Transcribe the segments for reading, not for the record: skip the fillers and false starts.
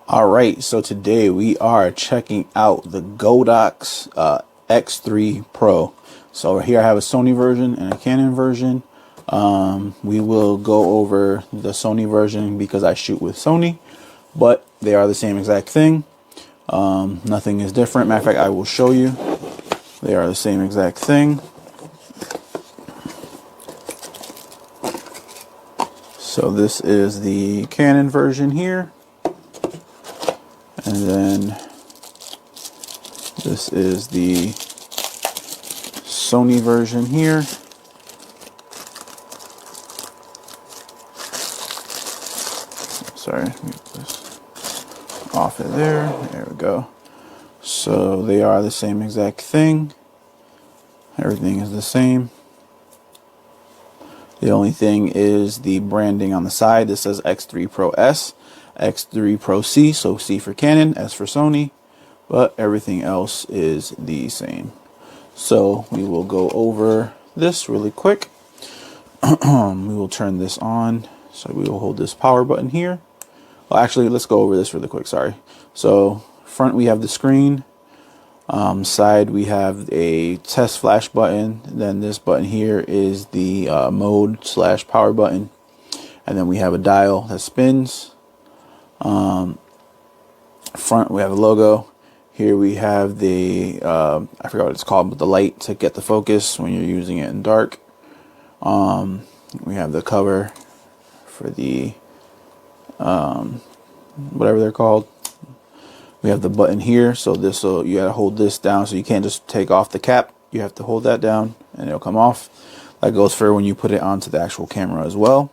All right, so today we are checking out the Godox X3 Pro. So here I have a Sony version and a Canon version. We will go over the Sony version because I shoot with Sony, but they are the same exact thing. Nothing is different. Matter of fact, I will show you. They are the same exact thing. So this is the Canon version here. And then this is the Sony version here. Sorry, let me put this off of there. There we go. So they are the same exact thing. Everything is the same. The only thing is the branding on the side. This says X3 Pro-S, X3 Pro-C, so C for Canon, S for Sony, but everything else is the same. So we will go over this really quick. We will turn this on. So we will hold this power button here. Well, actually, let's go over this really quick. Sorry. So front, we have the screen. Side, we have a test flash button. Then this button here is the mode / power button. And then we have a dial that spins. Front, we have a logo. Here we have the I forgot what it's called, but the light to get the focus when you're using it in dark. We have the cover for the whatever they're called. We have the button here, so this will, you gotta hold this down, so you can't just take off the cap. You have to hold that down and it'll come off. That goes for when you put it onto the actual camera as well.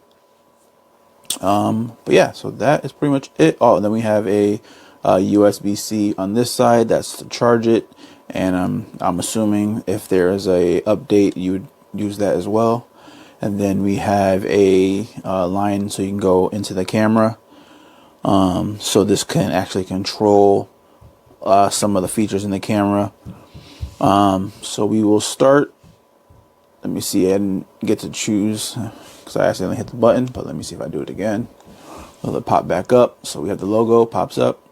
But yeah, so that is pretty much it. Oh, and then we have a USB-C on this side. That's to charge it. And I'm assuming if there is a update, you would use that as well. And then we have a line so you can go into the camera. So this can actually control some of the features in the camera. So we will start. Let me see. I didn't get to choose because I accidentally hit the button, but let me see if I do it again. Will it pop back up? So we have the logo pops up.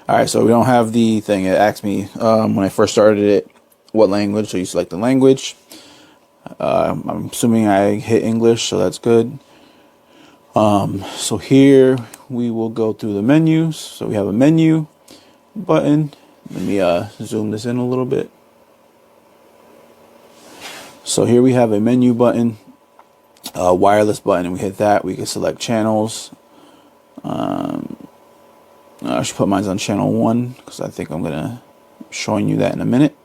All right, so we don't have the thing. It asked me when I first started it what language, so you select the language. I'm assuming I hit English, so that's good. So here we will go through the menus. So we have a menu button. Let me zoom this in a little bit. So here we have a menu button, a wireless button, and we hit that. We can select channels. I should put mine on channel 1 because I think I'm gonna showing you that in a minute.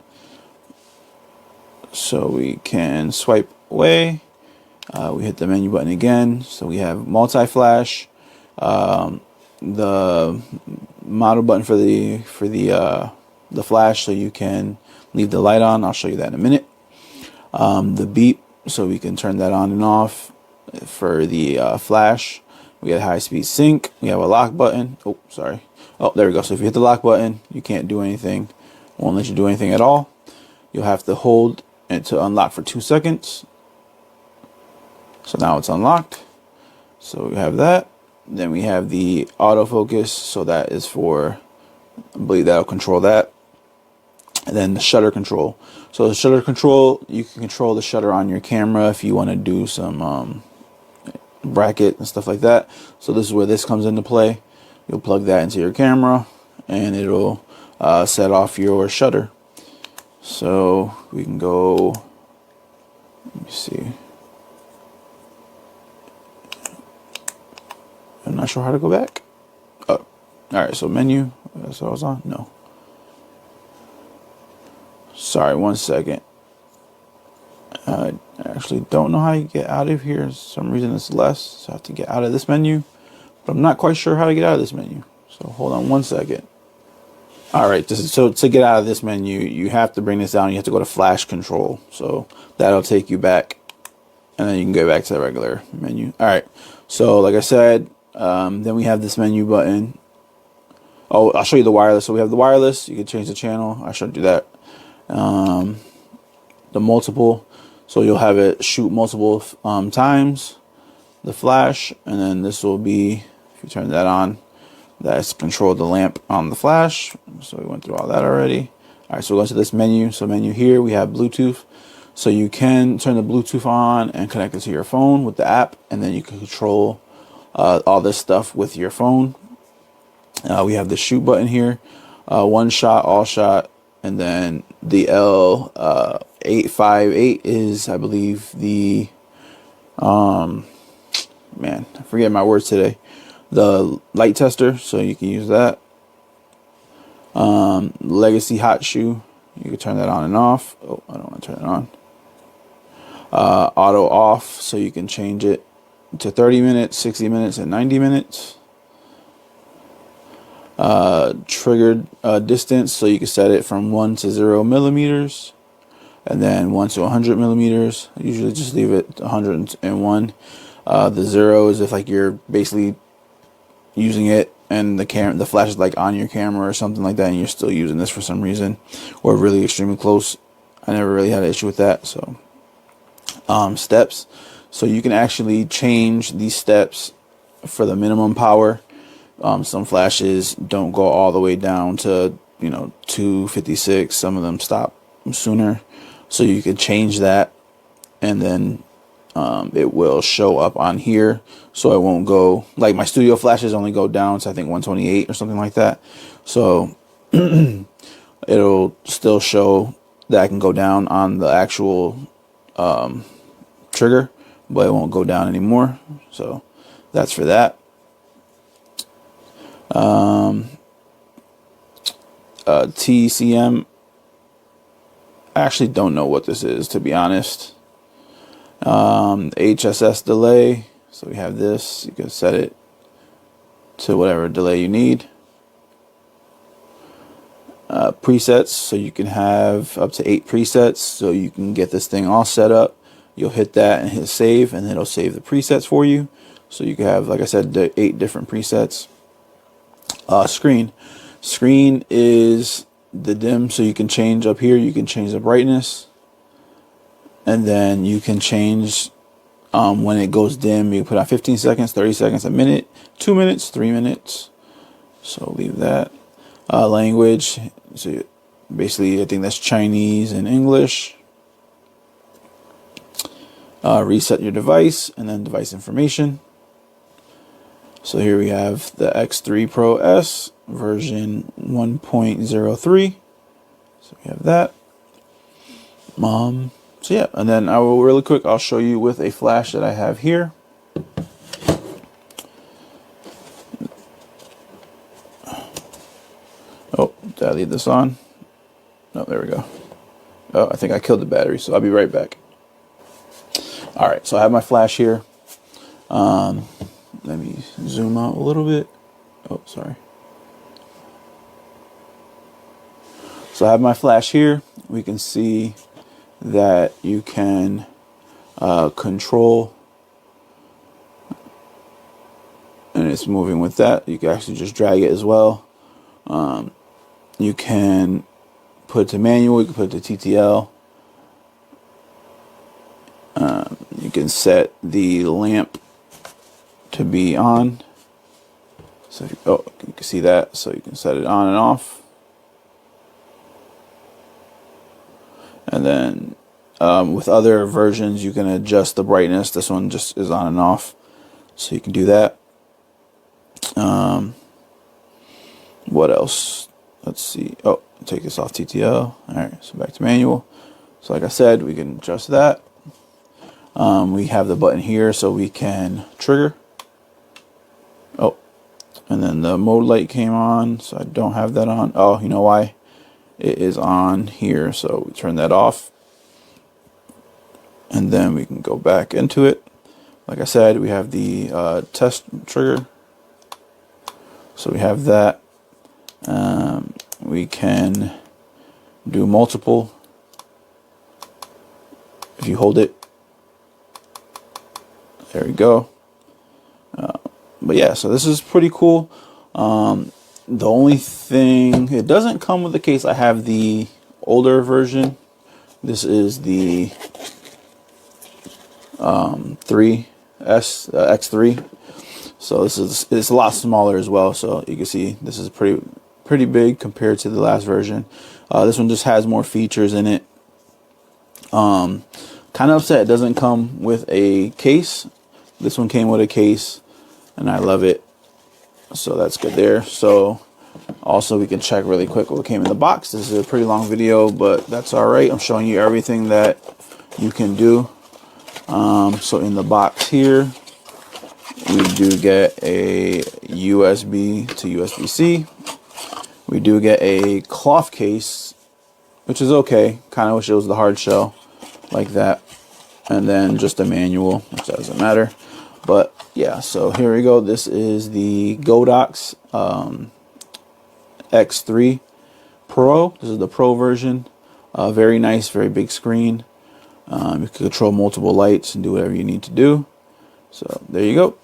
So we can swipe away. We hit the menu button again. So we have multi-flash, the model button for the flash, so you can leave the light on. I'll show you that in a minute. The beep, so we can turn that on and off for the flash. We got high-speed sync. We have a lock button. Oh, sorry. Oh, there we go. So if you hit the lock button, you can't do anything. Won't let you do anything at all. You'll have to hold it to unlock for 2 seconds. So now it's unlocked. So we have that. Then we have the autofocus. So that is for, I believe that'll control that. And then the shutter control. So the shutter control, you can control the shutter on your camera if you want to do some bracket and stuff like that. So this is where this comes into play. You'll plug that into your camera and it'll set off your shutter. So we can go, let me see. I'm not sure how to go back. Oh, all right. So menu. That's what I was on. No. Sorry. 1 second. I actually don't know how you get out of here. For some reason it's less. So I have to get out of this menu. But I'm not quite sure how to get out of this menu. So hold on 1 second. All right. So to get out of this menu, you have to bring this down. You have to go to flash control. So that'll take you back. And then you can go back to the regular menu. All right. So like I said, then we have this menu button. Oh, I'll show you the wireless. So we have the wireless. You can change the channel. I showed you that. The multiple. So you'll have it shoot multiple times. The flash. And then this will be, if you turn that on, That's control the lamp on the flash. So we went through all that already. All right, so we'll go to this menu. So menu here, we have Bluetooth. So you can turn the Bluetooth on and connect it to your phone with the app, and then you can control all this stuff with your phone. We have the shoot button here, one shot, all shot, and then the L858 is, I believe, the man, I forget my words today. The light tester, so you can use that. Legacy hot shoe, you can turn that on and off. Oh, I don't want to turn it on. Auto off, so you can change it to 30 minutes, 60 minutes, and 90 minutes. Triggered distance, so you can set it from 1 to 0 millimeters, and then 1 to 100 millimeters. I usually just leave it 101. The 0 is if like you're basically using it and the flash is like on your camera or something like that, and you're still using this for some reason, or really extremely close. I never really had an issue with that. So steps, so you can actually change these steps for the minimum power. Some flashes don't go all the way down to 256. Some of them stop sooner, so you can change that, and then it will show up on here. So it won't go like my studio flashes only go down to I think 128 or something like that. So it'll still show that I can go down on the actual trigger, but it won't go down anymore. So that's for that. TCM, I actually don't know what this is, to be honest. HSS delay, so we have this. You can set it to whatever delay you need. Presets, so you can have up to 8 presets, so you can get this thing all set up. You'll hit that and hit save, and it'll save the presets for you. So you can have, like I said, 8 different presets. Screen is the dim, so you can change up here. You can change the brightness, and then you can change when it goes dim. You can put on 15 seconds, 30 seconds, a minute, 2 minutes, 3 minutes. So leave that. Language, so basically I think that's Chinese and English. Reset your device, and then device information. So here we have the X3 Pro-S version 1.03. So we have that. So yeah, and then I will really quick, I'll show you with a flash that I have here. Oh, did I leave this on? No, there we go. Oh, I think I killed the battery, so I'll be right back. All right, so I have my flash here. Let me zoom out a little bit. Oh, sorry. So I have my flash here. We can see that you can control, and it's moving with that. You can actually just drag it as well. You can put it to manual, you can put it to TTL. You can set the lamp to be on. So you can see that. So you can set it on and off. And then with other versions, you can adjust the brightness. This one just is on and off, so you can do that. What else? Let's see. Oh, take this off TTL. All right, so back to manual. So like I said, we can adjust that. We have the button here, so we can trigger. Oh, and then the mode light came on, so I don't have that on. Oh, you know why? It is on here, so we turn that off. And then we can go back into it. Like I said, we have the test trigger. So we have that. We can do multiple if you hold it. There we go. But yeah, so this is pretty cool. The only thing, it doesn't come with the case. I have the older version. This is the X3. So it's a lot smaller as well. So you can see this is pretty big compared to the last version. This one just has more features in it. Kind of upset it doesn't come with a case. This one came with a case, and I love it. So that's good there. So also we can check really quick what came in the box. This is a pretty long video, but that's all right. I'm showing you everything that you can do. So in the box here, we do get a USB to USB-C. We do get a cloth case, which is okay. Kind of wish it was the hard shell like that. And then just a manual, which doesn't matter. But yeah, so here we go. This is the Godox X3 Pro. This is the Pro version. Very nice, very big screen. You can control multiple lights and do whatever you need to do. So there you go.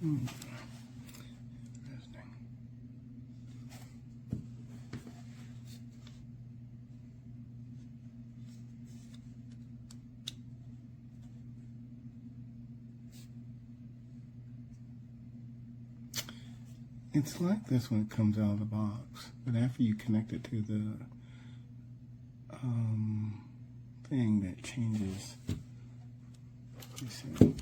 Interesting. It's like this when it comes out of the box, but after you connect it to the thing that changes. Let me see.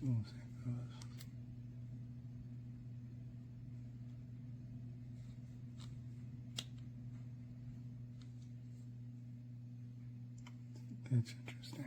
So that goes. That's interesting.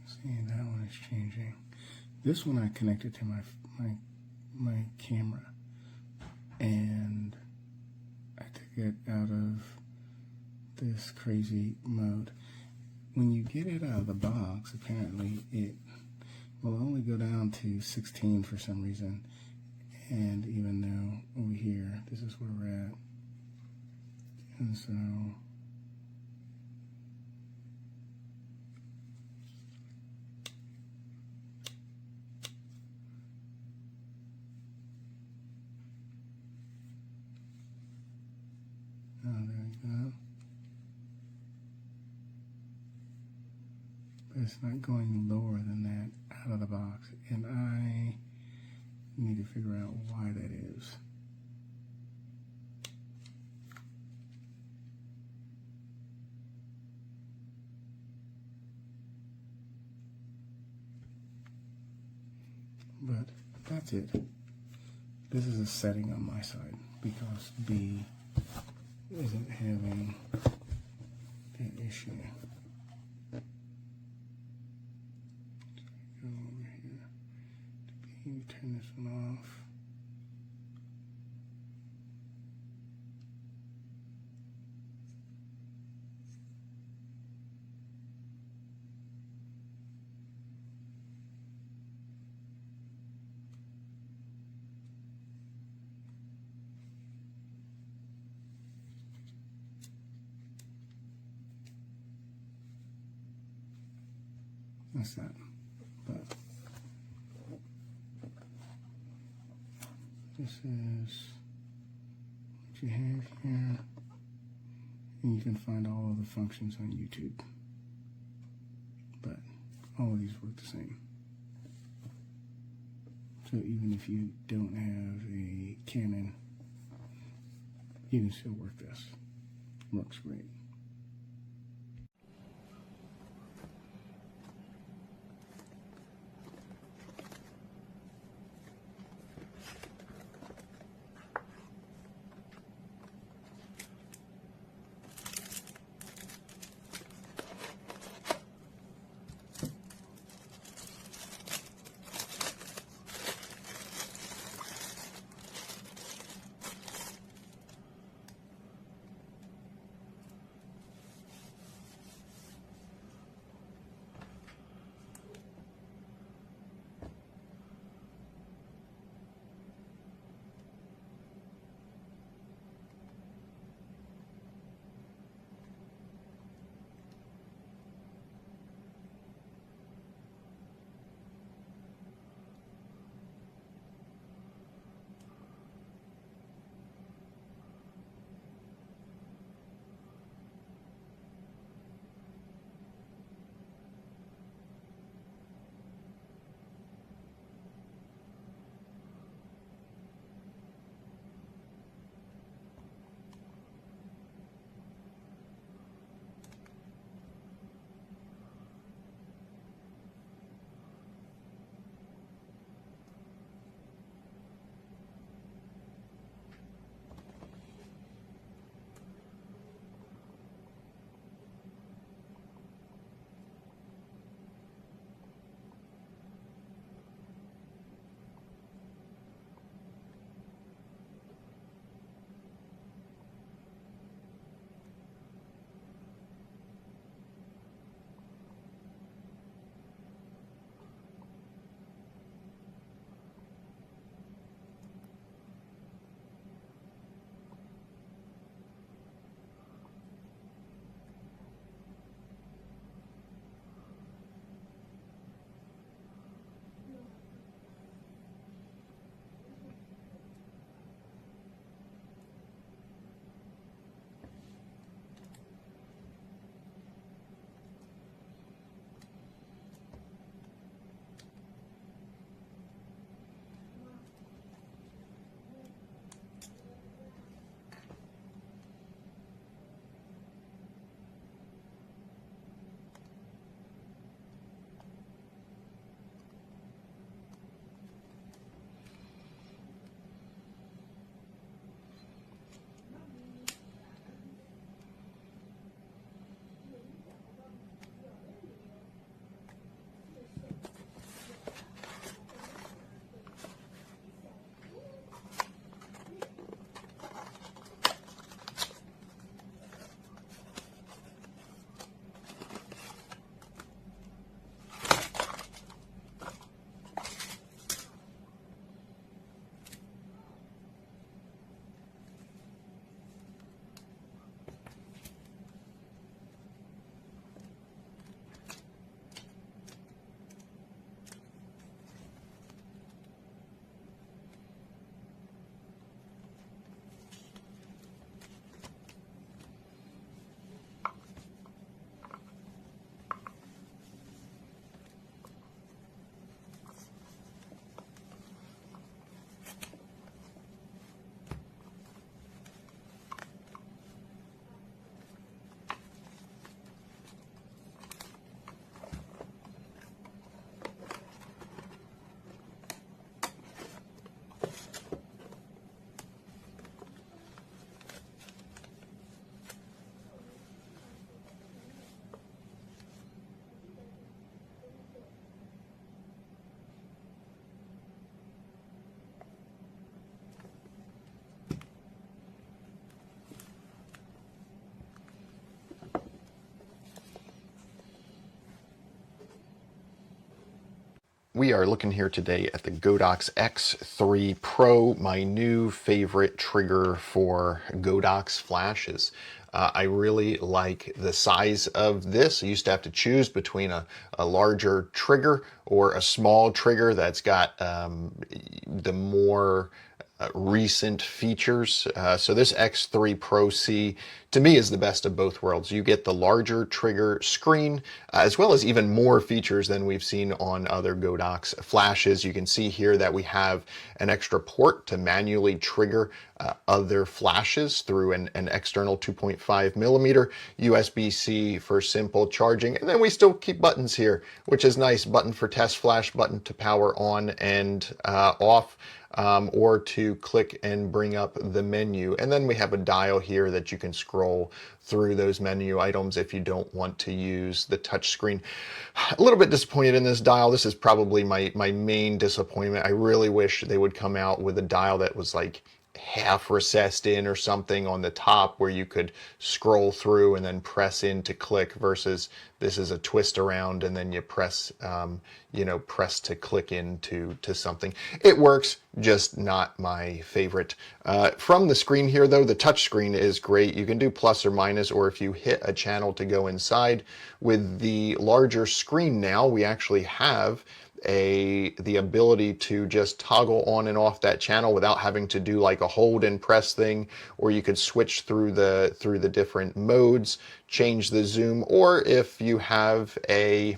See, that one is changing. This one I connected to my camera, and I took it out of this crazy mode. When you get it out of the box, apparently it will only go down to 16 for some reason. And even though over here, this is where we're at. And so there we go. But it's not going lower than that out of the box. And I need to figure out why that is. But that's it. This is a setting on my side because B isn't having that issue. Go over here to B, turn this one off. That's that. But this is what you have here. And you can find all of the functions on YouTube. But all of these work the same. So even if you don't have a Canon, you can still work this. Works great. We are looking here today at the Godox X3 Pro, my new favorite trigger for Godox flashes. I really like the size of this. I used to have to choose between a larger trigger or a small trigger that's got the more recent features. So this X3 Pro C to me is the best of both worlds. You get the larger trigger screen as well as even more features than we've seen on other Godox flashes. You can see here that we have an extra port to manually trigger other flashes through an external 2.5 millimeter USB-C for simple charging. And then we still keep buttons here, which is nice. Button for test flash, button to power on and off. Or to click and bring up the menu. And then we have a dial here that you can scroll through those menu items if you don't want to use the touch screen. A little bit disappointed in this dial. This is probably my main disappointment. I really wish they would come out with a dial that was like half recessed in or something on the top where you could scroll through and then press in to click, versus this is a twist around and then you press press to click into something. It works, just not my favorite. From the screen here though, the touch screen is great. You can do plus or minus, or if you hit a channel to go inside. With the larger screen now, we actually have the ability to just toggle on and off that channel without having to do like a hold and press thing, or you could switch through the different modes, change the zoom, or if you have a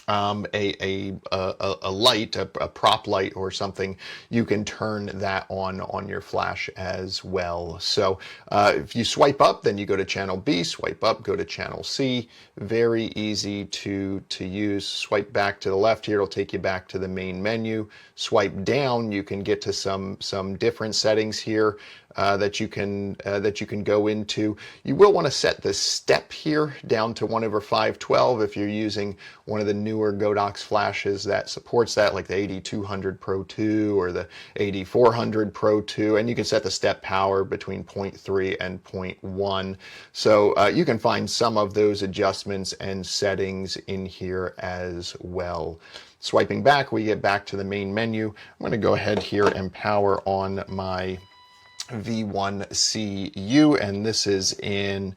light, a prop light or something, you can turn that on your flash as well. So if you swipe up, then you go to channel B, swipe up, go to channel C. Very easy to use. Swipe back to the left here, it'll take you back to the main menu. Swipe down, you can get to some different settings here that you can go into. You will want to set the step here down to 1/512 if you're using one of the newer Godox flashes that supports that, like the 8200 Pro 2 or the 8400 Pro 2, and you can set the step power between 0.3 and 0.1. So you can find some of those adjustments and settings in here as well. Swiping back, we get back to the main menu. I'm going to go ahead here and power on my V1CU, and this is in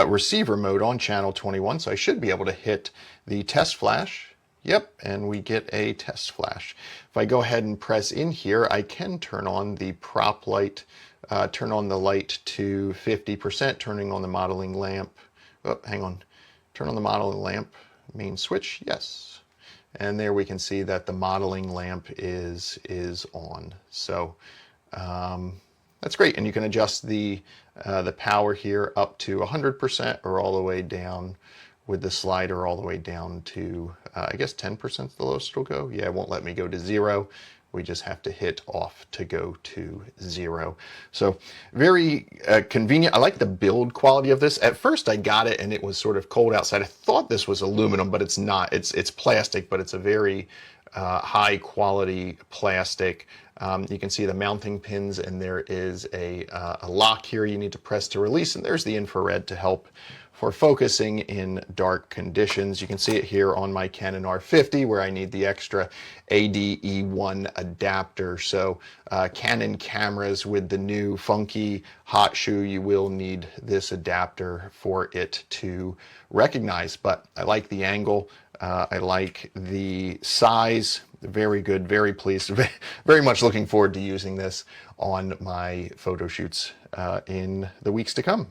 receiver mode on channel 21, so I should be able to hit the test flash. Yep, and we get a test flash. If I go ahead and press in here, I can turn on the prop light, turn on the light to 50%, turning on the modeling lamp. Oh, hang on. Turn on the modeling lamp, main switch, yes. And there we can see that the modeling lamp is on. So that's great, and you can adjust the power here up to 100% or all the way down with the slider all the way down to I guess 10% is the lowest it'll go. Yeah, it won't let me go to 0. We just have to hit off to go to 0. So very convenient. I like the build quality of this. At first I got it and it was sort of cold outside. I thought this was aluminum, but it's not. It's plastic, but it's a very high quality plastic. You can see the mounting pins, and there is a lock here you need to press to release, and there's the infrared to help for focusing in dark conditions. You can see it here on my Canon R50 where I need the extra ADE1 adapter. So Canon cameras with the new funky hot shoe, you will need this adapter for it to recognize. But I like the angle. I like the size. Very good, very pleased, very much looking forward to using this on my photo shoots in the weeks to come.